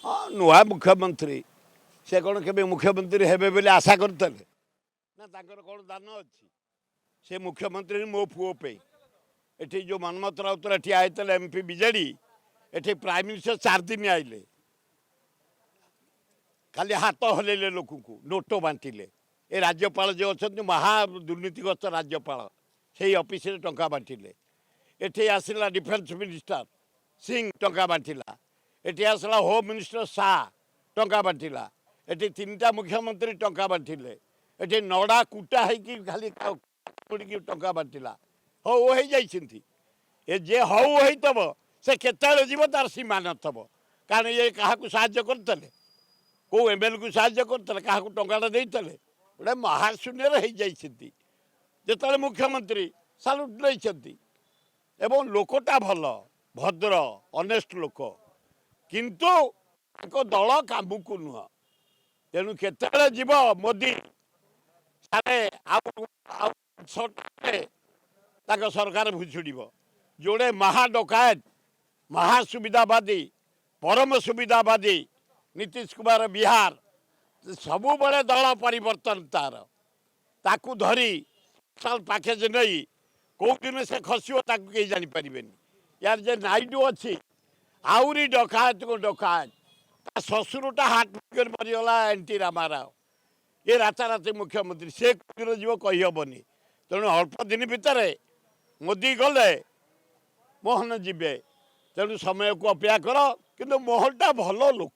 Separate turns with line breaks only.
हाँ नुआ मुख्यमंत्री से कौन के मुख्यमंत्री हेबे बोले आशा करते ना तांकर कौन दान अच्छी से मुख्यमंत्री मो पुओ पे एठी जो मनमत राउतर एठी आइतले एमपी बीजेडी एठी प्राइम मिनिस्टर 4 दिन आइले खाली हाथ हलैले लोक को नोट बांटिले ए राज्यपाल जो अच्छा महा दुर्नीतिग्रस्त राज्यपाल से ऑफिस रे टंका बांटिले एठी आसला डिफेन्स मिनिस्टर सिंह टंका बांटिला एठी आसला होम मिनिस्टर शाह टंका बांटिला एठी 3टा मुख्यमंत्री टंका बांटिले एठी नड़ा कुटा है कि खाली टंका बांटिला हो जाइछिंती ए जे हौ होइतब से केताले जीव तार सीमा नथब कारण ये काहाकू साहाय्य करतले को एमएलए को साहाय्य करतले काहाकू टंकाटा देइतले गोटे महाशून्य रही जाइछिंती जेतले मुख्यमंत्री सालुट लैछंती एवं लोकटा भल भद्र ऑनेस्ट लोक किंतु दल कामकू नुह तेणु केतले जीव मोदी सारे सरकार भुषुड़ जोड़े महाडकायत महासुविधावादी परम सुविधावादी नीतीश कुमार बिहार सबु बड़े दल परिवर्तन तार ताकू धरी साल पैकेज नहीं कौ दिन से खसो ताकू कहीं जानीपर यार जे नाइडू अच्छी आहरी डकायत को डकायत शशुरटा हाथ मरीगला एनटी रामाराव ये राताराति मुख्यमंत्री से जीव कहीहबनी तेणु अल्प दिन भितर मोदी गले मोहन जीवे तेणु समय को अपेक्षा कर किंतु मोहनटा भल लोक